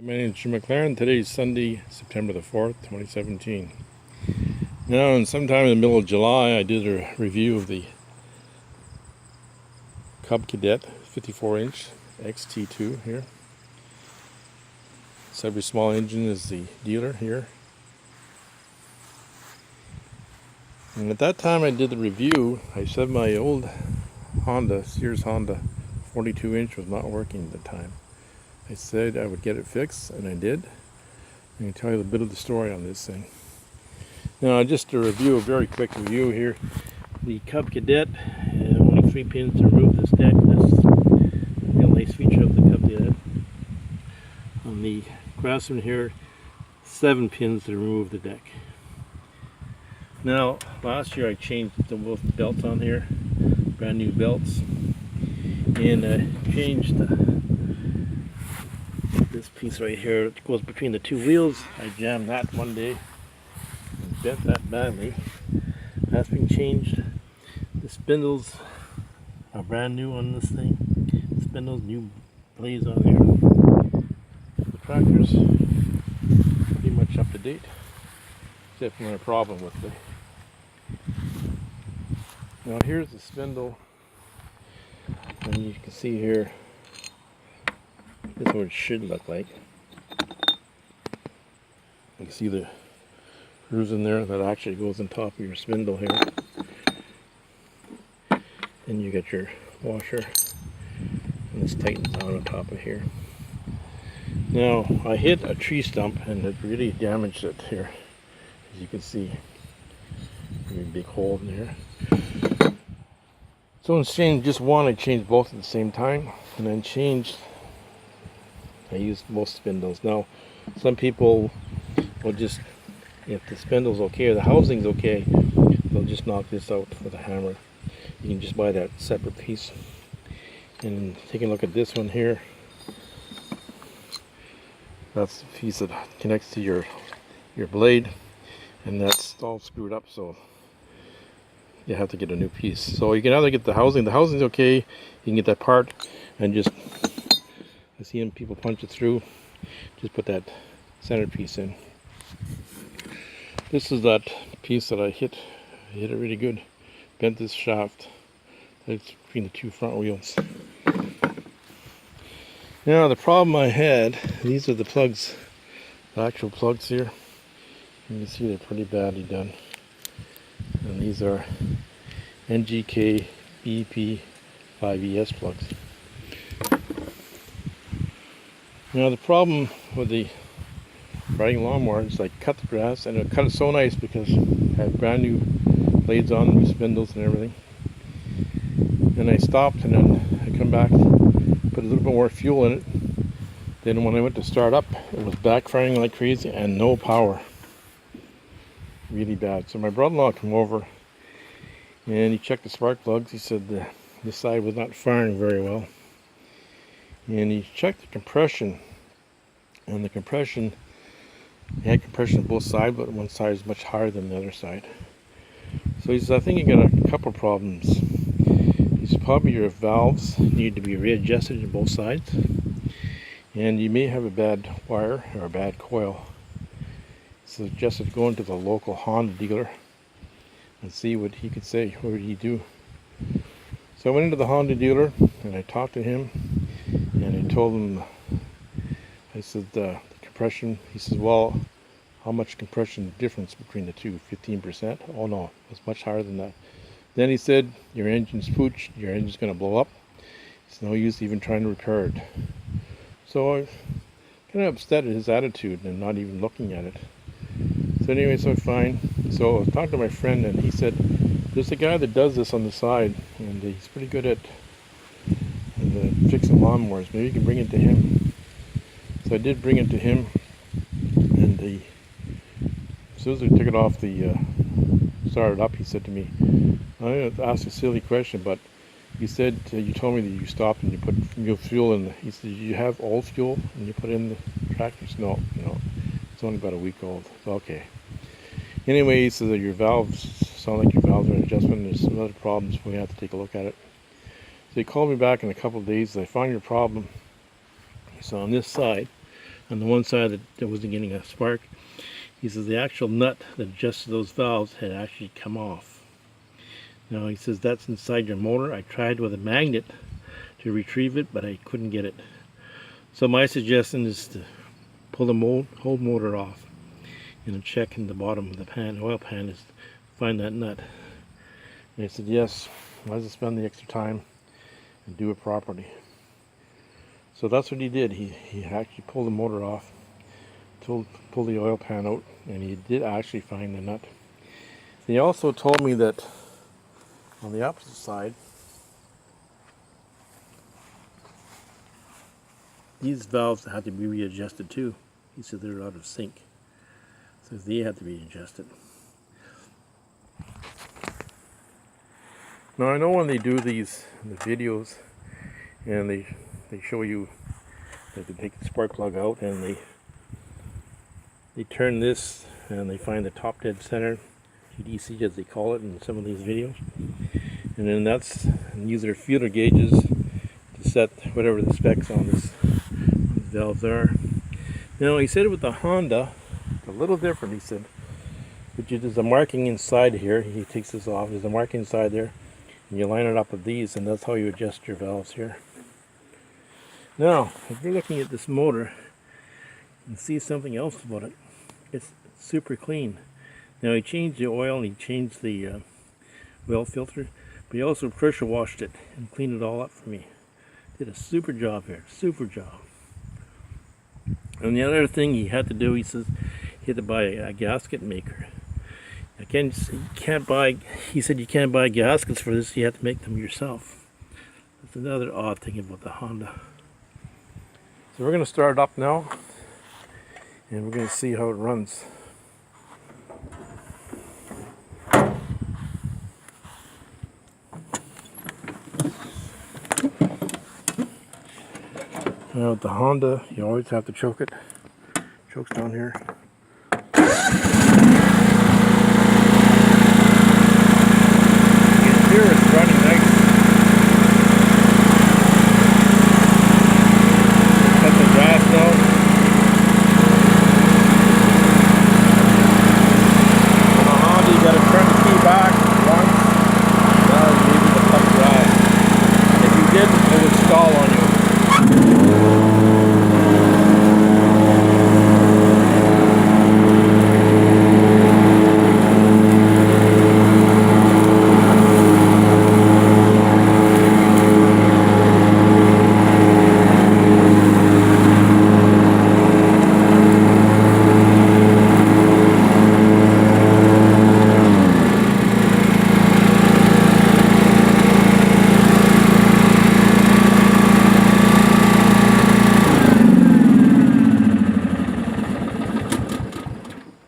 My name is Jim McLaren. Today is Sunday, September the 4th, 2017. Now, in sometime in the middle of July, I did a review of the Cub Cadet 54-inch XT2 here. Every small engine is the dealer here. And at that time I did the review, I said my old Honda, Sears Honda 42-inch was not working at the time. I said I would get it fixed, and I did. I'm going to tell you a bit of the story on this thing. Now, just to review, a very quick review here. The Cub Cadet, only 3 pins to remove this deck. That's a real nice feature of the Cub Cadet. On the Craftsman here, 7 pins to remove the deck. Now, last year I changed both belts on here, brand new belts, and I changed this piece right here. It goes between the two wheels. I jammed that one day and bent that badly. That's been changed. The spindles are brand new on this thing. The spindles, new blades on here. The tractor's pretty much up to date, except for a problem with the. Now here's the spindle, and you can see here. This is what it should look like. You can see the grooves in there that actually goes on top of your spindle here. Then you get your washer, and this tightens down on top of here. Now, I hit a tree stump and it really damaged it here. As you can see, a big hole in there. So instead of just one, I changed both at the same time, and then I used most spindles. Now, some people will just, if the spindle's okay or the housing's okay, they'll just knock this out with a hammer. You can just buy that separate piece. And taking a look at this one here, that's the piece that connects to your blade, and that's all screwed up, so you have to get a new piece. So you can either get the housing's okay, you can get that part, and just, I see people punch it through, just put that centerpiece in. This is that piece that I hit it really good, bent this shaft that's between the two front wheels. Now the problem I had, these are the plugs, the actual plugs here. You can see they're pretty badly done. And these are NGK BP5ES plugs. Now the problem with the riding lawnmower is I cut the grass, and it cut it so nice because I had brand new blades on, new spindles and everything. And I stopped, and then I come back, put a little bit more fuel in it. Then when I went to start up, it was backfiring like crazy and no power. Really bad. So my brother-in-law came over and he checked the spark plugs. He said this side was not firing very well. And he checked the compression, and the compression, he had compression on both sides, but one side is much higher than the other side. So he says, I think you got a couple problems. He said, probably your valves need to be readjusted on both sides, and you may have a bad wire or a bad coil. So suggested going to the local Honda dealer and see what he could say. What would he do? So I went into the Honda dealer and I talked to him, and I told him, I said the compression. He says, well, how much compression difference between the two? 15%? Oh no, it's much higher than that. Then he said, your engine's pooched, your engine's going to blow up. It's no use even trying to repair it. So I kind of upset at his attitude and not even looking at it. So anyway, so fine. So I was talking to my friend, and he said, there's a guy that does this on the side, and he's pretty good at fixing lawnmowers. Maybe you can bring it to him. So I did bring it to him, and as soon as I took it off started up, he said to me, I'm going to ask a silly question, but you said, you told me that you stopped and you put new fuel in. He said, you have old fuel and you put in the tractors? No, it's only about a week old. So, okay. Anyway, he said that your valves sound like your valves are in adjustment. There's some other problems. We have to take a look at it. So he called me back in a couple of days. I found your problem. So on this side, on the one side that wasn't getting a spark. He says the actual nut that adjusted those valves had actually come off. Now he says that's inside your motor. I tried with a magnet to retrieve it, but I couldn't get it. So my suggestion is to pull the whole motor off and check in the bottom of the pan, oil pan, is to find that nut. And I said, yes, might as well spend the extra time and do it properly. So that's what he did. He actually pulled the motor off, pulled the oil pan out, and he did actually find the nut. He also told me that on the opposite side, these valves had to be readjusted too. He said they're out of sync, so they had to be adjusted. Now I know when they do the videos and they show you that they take the spark plug out and they turn this and they find the top dead center, TDC as they call it in some of these videos, and then and use their feeler gauges to set whatever the specs on these valves are. Now he said with the Honda, it's a little different. He said, but there's a marking inside here. He takes this off. There's a marking inside there, and you line it up with these, and that's how you adjust your valves here. Now, if you're looking at this motor and see something else about it, it's super clean. Now he changed the oil and he changed the oil filter, but he also pressure washed it and cleaned it all up for me. Did a super job here, super job. And the other thing he had to do, he says, he had to buy a gasket maker. He said you can't buy gaskets for this, you have to make them yourself. That's another odd thing about the Honda. So we're going to start it up now, and we're going to see how it runs. Now with the Honda, you always have to choke it. Choke's down here. You can hear it's running nice. Cut the grass down. On the Honda, you got to turn the key back once. Now you need to cut the grass. If you didn't, it would stall on you.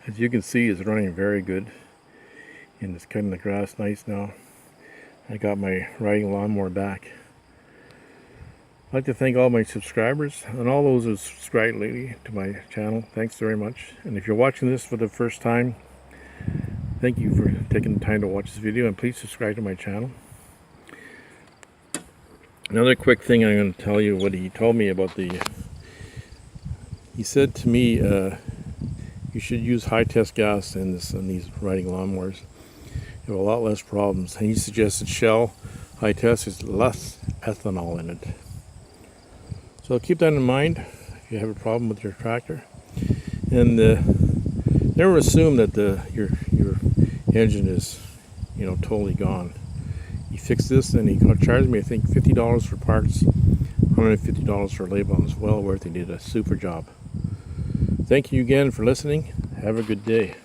As you can see, it's running very good, and it's cutting the grass nice now. I got my riding lawnmower back. I'd like to thank all my subscribers and all those who subscribed lately to my channel. Thanks very much. And if you're watching this for the first time, thank you for taking the time to watch this video, and please subscribe to my channel. Another quick thing I'm going to tell you what he told me about he said to me, you should use high test gas in these riding lawnmowers. You have a lot less problems. And he suggested Shell high test is less ethanol in it. So keep that in mind if you have a problem with your tractor. And never assume that your engine is totally gone. He fixed this and he charged me I think $50 for parts, $150 for labor. It's well worth it. He did a super job. Thank you again for listening. Have a good day.